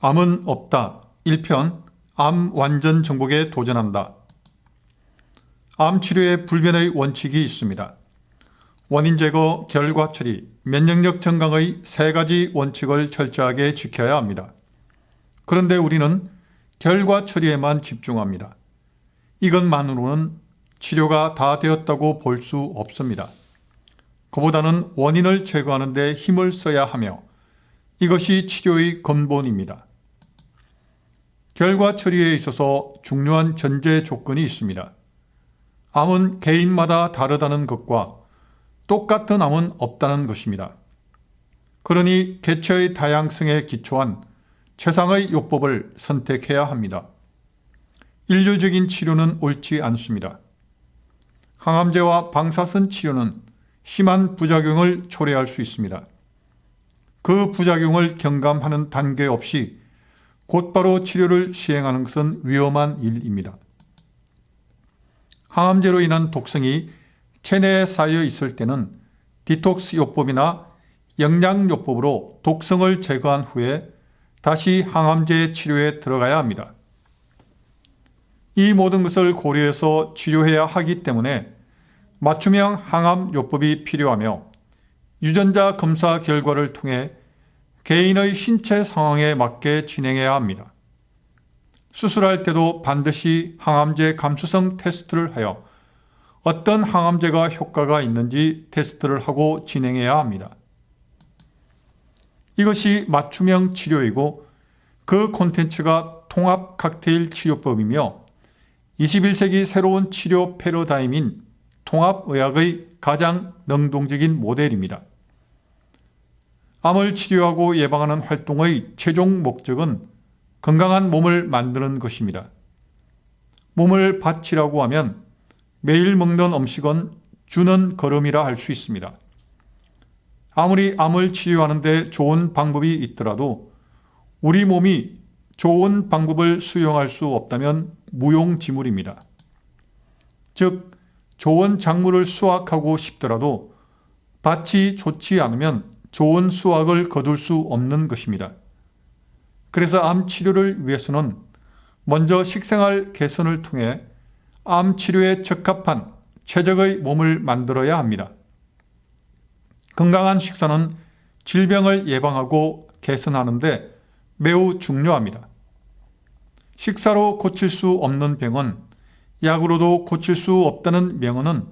암은 없다. 1편 암 완전 정복에 도전한다. 암 치료에 불변의 원칙이 있습니다. 원인 제거, 결과 처리, 면역력 증강의 세 가지 원칙을 철저하게 지켜야 합니다. 그런데 우리는 결과 처리에만 집중합니다. 이것만으로는 치료가 다 되었다고 볼 수 없습니다. 그보다는 원인을 제거하는 데 힘을 써야 하며 이것이 치료의 근본입니다. 결과 처리에 있어서 중요한 전제 조건이 있습니다. 암은 개인마다 다르다는 것과 똑같은 암은 없다는 것입니다. 그러니 개체의 다양성에 기초한 최상의 요법을 선택해야 합니다. 일률적인 치료는 옳지 않습니다. 항암제와 방사선 치료는 심한 부작용을 초래할 수 있습니다. 그 부작용을 경감하는 단계 없이 곧바로 치료를 시행하는 것은 위험한 일입니다. 항암제로 인한 독성이 체내에 쌓여 있을 때는 디톡스 요법이나 영양요법으로 독성을 제거한 후에 다시 항암제 치료에 들어가야 합니다. 이 모든 것을 고려해서 치료해야 하기 때문에 맞춤형 항암요법이 필요하며 유전자 검사 결과를 통해 개인의 신체 상황에 맞게 진행해야 합니다. 수술할 때도 반드시 항암제 감수성 테스트를 하여 어떤 항암제가 효과가 있는지 테스트를 하고 진행해야 합니다. 이것이 맞춤형 치료이고 그 콘텐츠가 통합 칵테일 치료법이며 21세기 새로운 치료 패러다임인 통합의학의 가장 능동적인 모델입니다. 암을 치료하고 예방하는 활동의 최종 목적은 건강한 몸을 만드는 것입니다. 몸을 바치라고 하면 매일 먹는 음식은 주는 걸음이라 할 수 있습니다. 아무리 암을 치료하는 데 좋은 방법이 있더라도 우리 몸이 좋은 방법을 수용할 수 없다면 무용지물입니다. 즉, 좋은 작물을 수확하고 싶더라도 밭이 좋지 않으면 좋은 수확을 거둘 수 없는 것입니다. 그래서 암 치료를 위해서는 먼저 식생활 개선을 통해 암 치료에 적합한 최적의 몸을 만들어야 합니다. 건강한 식사는 질병을 예방하고 개선하는 데 매우 중요합니다. 식사로 고칠 수 없는 병은 약으로도 고칠 수 없다는 명언은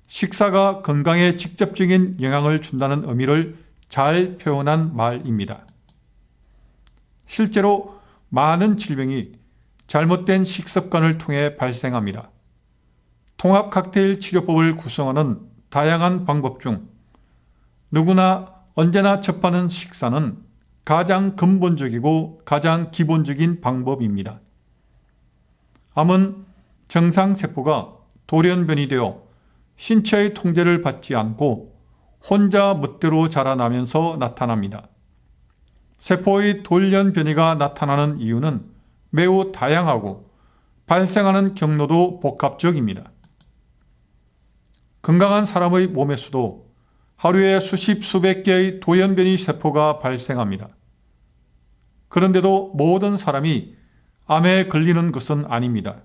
식사가 건강에 직접적인 영향을 준다는 의미를 잘 표현한 말입니다. 실제로 많은 질병이 잘못된 식습관을 통해 발생합니다. 통합 칵테일 치료법을 구성하는 다양한 방법 중 누구나 언제나 접하는 식사는 가장 근본적이고 가장 기본적인 방법입니다. 암은 정상세포가 돌연변이 되어 신체의 통제를 받지 않고 혼자 멋대로 자라나면서 나타납니다. 세포의 돌연변이가 나타나는 이유는 매우 다양하고 발생하는 경로도 복합적입니다. 건강한 사람의 몸에서도 하루에 수십 수백 개의 돌연변이 세포가 발생합니다. 그런데도 모든 사람이 암에 걸리는 것은 아닙니다.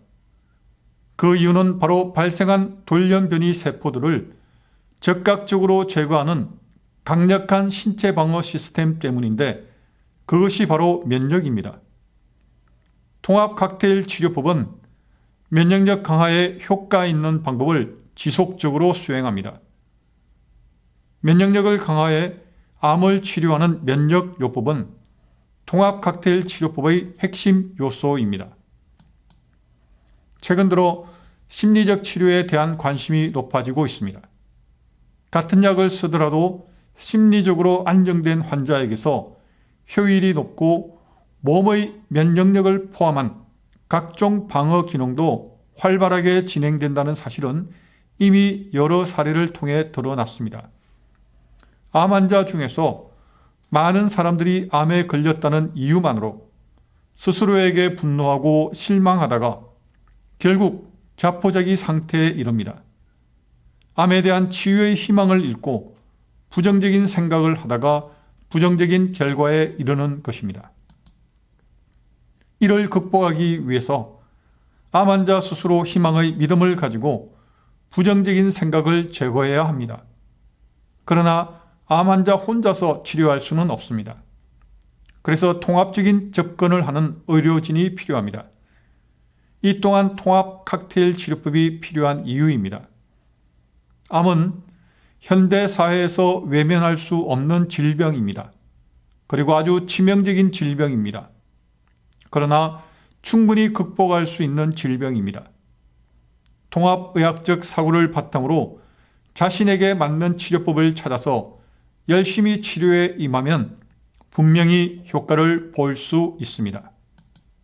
그 이유는 바로 발생한 돌연변이 세포들을 즉각적으로 제거하는 강력한 신체 방어 시스템 때문인데 그것이 바로 면역입니다. 통합 칵테일 치료법은 면역력 강화에 효과 있는 방법을 지속적으로 수행합니다. 면역력을 강화해 암을 치료하는 면역요법은 통합 칵테일 치료법의 핵심 요소입니다. 최근 들어 심리적 치료에 대한 관심이 높아지고 있습니다. 같은 약을 쓰더라도 심리적으로 안정된 환자에게서 효율이 높고 몸의 면역력을 포함한 각종 방어 기능도 활발하게 진행된다는 사실은 이미 여러 사례를 통해 드러났습니다. 암 환자 중에서 많은 사람들이 암에 걸렸다는 이유만으로 스스로에게 분노하고 실망하다가 결국 자포자기 상태에 이릅니다. 암에 대한 치유의 희망을 잃고 부정적인 생각을 하다가 부정적인 결과에 이르는 것입니다. 이를 극복하기 위해서 암 환자 스스로 희망의 믿음을 가지고 부정적인 생각을 제거해야 합니다. 그러나 암 환자 혼자서 치료할 수는 없습니다. 그래서 통합적인 접근을 하는 의료진이 필요합니다. 이 또한 통합 칵테일 치료법이 필요한 이유입니다. 암은 현대 사회에서 외면할 수 없는 질병입니다. 그리고 아주 치명적인 질병입니다. 그러나 충분히 극복할 수 있는 질병입니다. 통합의학적 사고를 바탕으로 자신에게 맞는 치료법을 찾아서 열심히 치료에 임하면 분명히 효과를 볼 수 있습니다.